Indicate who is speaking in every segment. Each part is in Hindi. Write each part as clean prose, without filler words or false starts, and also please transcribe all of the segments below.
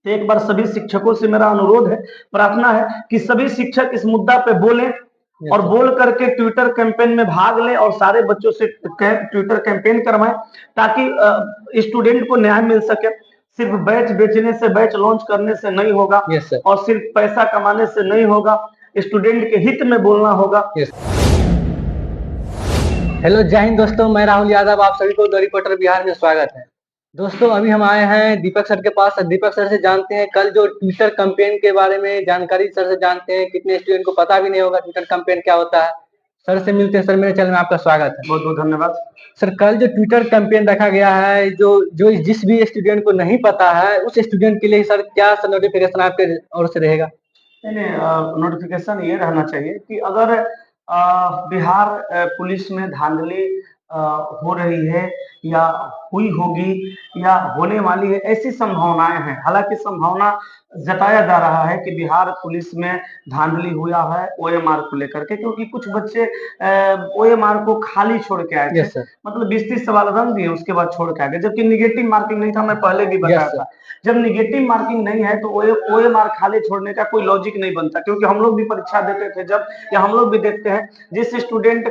Speaker 1: तो एक बार सभी शिक्षकों से मेरा अनुरोध है, प्रार्थना है कि सभी शिक्षक इस मुद्दा पे बोलें और बोल करके ट्विटर कैंपेन में भाग लें और सारे बच्चों से ट्विटर कैंपेन करवाएं ताकि स्टूडेंट को न्याय मिल सके। सिर्फ बैच बेचने से, बैच लॉन्च करने से नहीं होगा और सिर्फ पैसा कमाने से नहीं होगा, स्टूडेंट के हित में बोलना होगा।
Speaker 2: हेलो जय हिंद दोस्तों, मैं राहुल यादव, आप सभी को द रिपोर्टर बिहार में स्वागत है। दोस्तों अभी हम आए हैं दीपक सर के पास। दीपक सर से जानते हैं कल जो ट्विटर कैंपेन के बारे में जानकारी सर से जानते हैं। कितने स्टूडेंट को पता भी नहीं होगा ट्विटर कैंपेन क्या होता है। सर से मिलते हैं। सर मेरे चैनल में आपका स्वागत है।
Speaker 1: बहुत बहुत धन्यवाद।
Speaker 2: सर कल जो ट्विटर कैंपेन रखा गया है, जो जिस भी स्टूडेंट को नहीं पता है उस स्टूडेंट के लिए सर क्या नोटिफिकेशन आपके ओर से रहेगा?
Speaker 1: नहीं, नोटिफिकेशन ये रहना चाहिए कि अगर बिहार पुलिस में धांधली हो रही है या हुई होगी या होने वाली है, ऐसी संभावनाएं हैं। हालांकि संभावना जताया जा रहा है कि बिहार पुलिस में धांधली हुआ है ओएमआर को लेकर के, क्योंकि कुछ बच्चे ओएमआर को खाली छोड़ के आए थे। मतलब 20-30 सवाल रन दिए, उसके बाद छोड़ के आ गए, जबकि निगेटिव मार्किंग नहीं था। मैं पहले भी बताया था, जब निगेटिव मार्किंग नहीं है तो ओएमआर खाली छोड़ने का कोई लॉजिक नहीं बनता। क्योंकि हम लोग भी परीक्षा देते थे जब, या हम लोग भी देखते हैं, जिस स्टूडेंट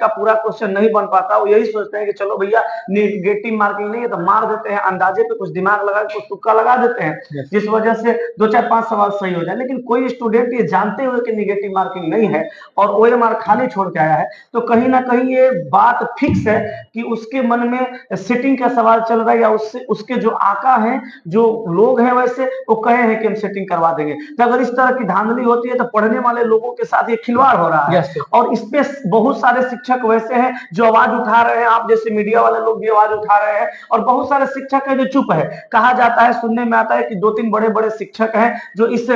Speaker 1: का पूरा क्वेश्चन नहीं बन पाता, वो यही सोचते हैं कि चलो भैया निगेटिव मार्किंग नहीं है तो मार देते हैं, अंदाजे पे कुछ दिमाग लगा कुछ तुक्का लगा देते हैं, जिस वजह से 2-4-5 सवाल सही हो जाए। लेकिन कोई स्टूडेंट ये जानते हुए कि निगेटिव मार्किंग नहीं है और ओएमआर खाली छोड़ के आया है, तो कहीं ना कहीं ये बात फिक्स है कि उसके मन में सेटिंग का सवाल चल रहा है, या उसके जो आका हैं, जो लोग हैं, वैसे वो कहे हैं कि हम सेटिंग करवा देंगे। तो अगर इस तरह की धांधली होती है तो पढ़ने वाले लोगों के साथ ये खिलवाड़ हो रहा है। और इस पे बहुत सारे शिक्षक वैसे हैं जो आवाज उठा रहे हैं, आप जैसे मीडिया वाले लोग भी आवाज उठा रहे हैं, और बहुत सारे शिक्षक है जो चुप है। कहा जाता है, सुनने में आता है कि 2-3 बड़े बड़े शिक्षक हैं जो इस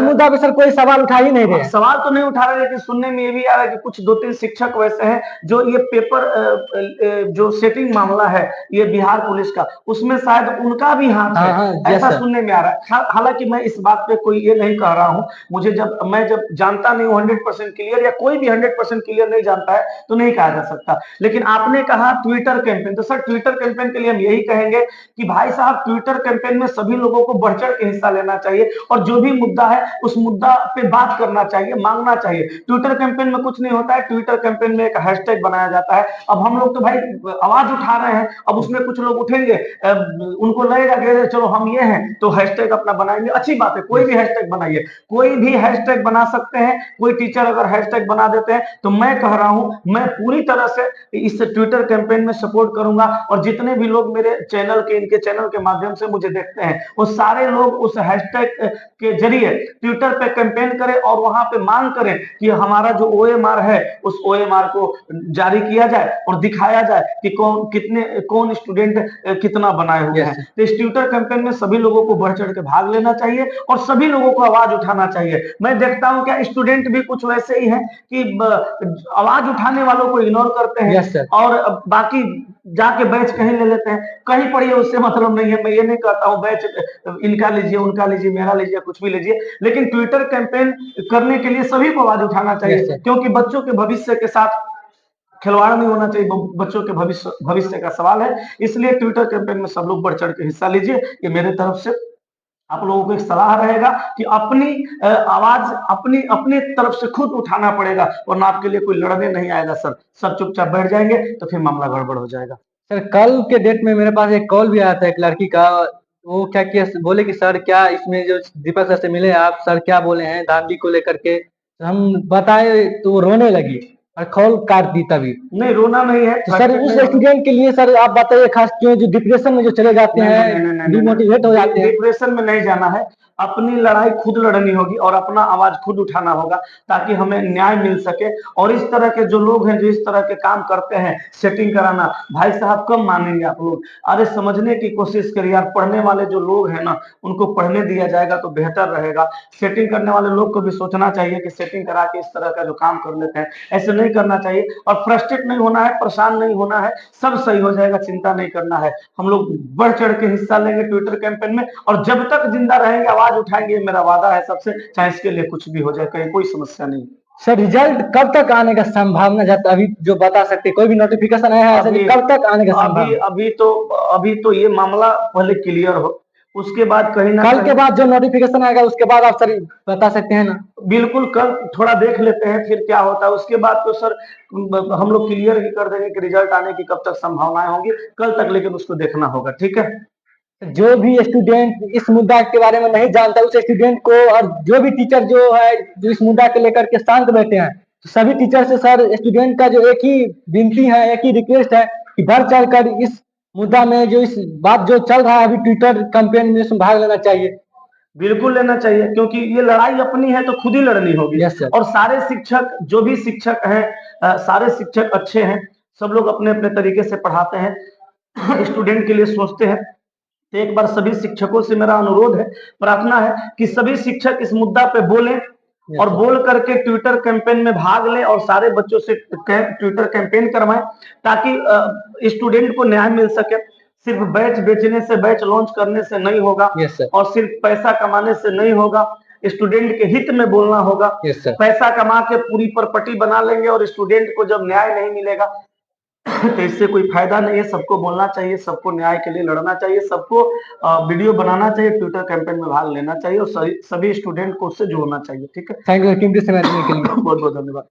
Speaker 2: मुद्दा पे सर कोई सवाल उठा ही नहीं रहे।
Speaker 1: सवाल तो नहीं उठा रहे, लेकिन सुनने में ये भी आ रहा है कि कुछ 2-3 शिक्षक वैसे हैं जो ये पेपर जो सेटिंग मामला है ये बिहार पुलिस का, उसमें शायद उनका भी हाथ है, ऐसा सुनने में आ रहा है। हालांकि मैं इस बात पे कोई ये नहीं कह रहा हूं, मुझे मैं जब जानता नहीं हूं 100% क्लियर, या कोई भी 100% क्लियर नहीं जानता है, तो नहीं कहा जा सकता। लेकिन आपने कहा ट्विटर कैंपेन, तो सर ट्विटर कैंपेन के लिए हम यही कहेंगे कि भाई साहब, ट्विटर कैंपेन में सभी लोगों को बढ़ चढ़ के हिस्सा लेना चाहिए और जो भी मुद्दा है उस मुद्दा पे बात करना चाहिए, मांगना चाहिए। ट्विटर कैंपेन में कुछ नहीं होता है, ट्विटर कैंपेन में एक हैशटैग बनाया जाता है। अब हम लोग तो भाई आवाज उठा रहे हैं, अब उसमें कुछ लोग उठेंगे, उनको लगेगा कि चलो हम ये हैं तो हैशटैग अपना बनाएंगे। अच्छी बात है, कोई भी हैशटैग बनाइए, कोई भी हैशटैग बना सकते हैं। कोई टीचर अगर हैशटैग बना देते हैं तो मैं कह रहा हूं, मैं पूरी तरह से इस ट्विटर कैंपेन में सपोर्ट करूंगा। और जितने भी लोग मेरे चैनल के, इनके चैनल के माध्यम से मुझे देखते हैं, वो सारे लोग उस हैशटैग के जरिए ट्विटर पे कैंपेन करें और वहां पे मांग करें कि हमारा जो ओएमआर है उस ओएमआर को जारी किया जाए और दिखाया जाए कि कौन स्टूडेंट कितना बनाए हुए हैं। तो इस ट्विटर कैंपेन में सभी लोगों को बढ़ चढ़ के भाग लेना चाहिए और सभी लोगों को आवाज उठाना चाहिए। मैं देखता हूं क्या स्टूडेंट भी कुछ वैसे ही हैं कि आवाज उठाने वालों को इग्नोर करते हैं और बाकी जाके बैच कहीं ले लेते हैं। कहीं पढ़िए, उससे मतलब नहीं है। मैं ये नहीं कहता हूं बैच इनका लीजिए, उनका लीजिए, मेरा लीजिए, कुछ भी लीजिए, लेकिन ट्विटर कैंपेन करने के लिए सभी को आवाज उठाना चाहिए, क्योंकि बच्चों के भविष्य के साथ खिलवाड़ नहीं होना चाहिए। बच्चों के भविष्य का सवाल है, इसलिए ट्विटर कैंपेन में सब लोग बढ़ चढ़ के हिस्सा लीजिए। ये मेरे तरफ से आप लोगों को एक सलाह रहेगा कि अपनी आवाज अपनी तरफ से खुद उठाना पड़ेगा, वरना आपके लिए कोई लड़ने नहीं आएगा। सर सब चुपचाप बैठ जाएंगे तो फिर मामला गड़बड़ हो जाएगा।
Speaker 2: सर कल के डेट में मेरे पास एक कॉल भी आया था एक लड़की का। वो क्या किया, बोले कि सर क्या इसमें जो दीपक सर से मिले आप, सर क्या बोले हैं धांधली को लेकर के। तो हम बताए तो वो रोने लगी और कॉल काट दी। तभी
Speaker 1: नहीं, रोना नहीं है
Speaker 2: तो सर उस स्टूडेंट के लिए सर आप बताइए, खास क्यों जो डिप्रेशन में जो चले जाते हैं, डिमोटिवेट हो जाते हैं।
Speaker 1: डिप्रेशन में नहीं जाना है, अपनी लड़ाई खुद लड़नी होगी और अपना आवाज खुद उठाना होगा ताकि हमें न्याय मिल सके। और इस तरह के जो लोग हैं जो इस तरह के काम करते हैं, सेटिंग कराना, भाई साहब कब मानेंगे आप लोग? अरे समझने की कोशिश करिए यार। पढ़ने वाले जो लोग हैं ना, उनको पढ़ने दिया जाएगा तो बेहतर रहेगा। सेटिंग करने वाले लोग को भी सोचना चाहिए कि सेटिंग करा के इस तरह का जो काम कर लेते हैं, ऐसे नहीं करना चाहिए। और फ्रस्ट्रेट नहीं होना है, परेशान नहीं होना है, सब सही हो जाएगा, चिंता नहीं करना है। हम लोग बढ़ चढ़ के हिस्सा लेंगे ट्विटर कैंपेन में, और जब तक जिंदा रहेंगे आवाज उठाएंगे, मेरा वादा है सबसे, चाहे इसके लिए कुछ भी हो जाए, कहीं कोई समस्या नहीं।
Speaker 2: सर रिजल्ट कब तक आने का संभावना जाता है, अभी जो बता सकते, कोई भी नोटिफिकेशन आया है कब तक आने का संभावना?
Speaker 1: अभी तो ये मामला पहले क्लियर हो, उसके बाद कहीं ना
Speaker 2: कल के बाद जो नोटिफिकेशन आएगा उसके बाद आप सर बता सकते हैं ना?
Speaker 1: बिल्कुल, कल थोड़ा देख लेते हैं फिर क्या होता है। उसके बाद तो सर हम लोग क्लियर ही कर देंगे कि रिजल्ट आने की कब तक संभावनाएं होंगी कल तक, लेकिन उसको देखना होगा। ठीक है,
Speaker 2: जो भी स्टूडेंट इस मुद्दा के बारे में नहीं जानता उस स्टूडेंट को, और जो भी टीचर जो है जो इस मुद्दा को लेकर के शांत बैठे हैं, तो सभी टीचर से सर स्टूडेंट का जो एक ही विनती है, एक ही रिक्वेस्ट है कि बढ़ चढ़ कर इस मुद्दा में जो इस बात जो चल रहा है अभी ट्विटर कैंपेन में उसमें भाग लेना चाहिए।
Speaker 1: बिल्कुल लेना चाहिए, क्योंकि ये लड़ाई अपनी है तो खुद ही लड़नी होगी।
Speaker 2: Yes sir.
Speaker 1: और सारे शिक्षक, जो भी शिक्षक हैं, सारे शिक्षक अच्छे हैं, सब लोग अपने अपने तरीके से पढ़ाते हैं, स्टूडेंट के लिए सोचते हैं। तो एक बार सभी शिक्षकों से मेरा अनुरोध है, प्रार्थना है कि सभी शिक्षक इस मुद्दा पे बोलें और बोल करके ट्विटर कैंपेन में भाग लें और सारे बच्चों से ट्विटर कैंपेन करवाएं, ताकि स्टूडेंट को न्याय मिल सके। सिर्फ बैच बेचने से, बैच लॉन्च करने से नहीं होगा, और सिर्फ पैसा कमाने से नहीं होगा, स्टूडेंट के हित में बोलना होगा। पैसा कमा के पूरी प्रॉपर्टी बना लेंगे और स्टूडेंट को जब न्याय नहीं मिलेगा तो इससे कोई फायदा नहीं है। सबको बोलना चाहिए, सबको न्याय के लिए लड़ना चाहिए, सबको वीडियो बनाना चाहिए, ट्विटर कैंपेन में भाग लेना चाहिए और सभी स्टूडेंट को उससे जोड़ना चाहिए। ठीक है,
Speaker 2: थैंक यू कीमती समय देने के लिए।
Speaker 1: बहुत बहुत धन्यवाद।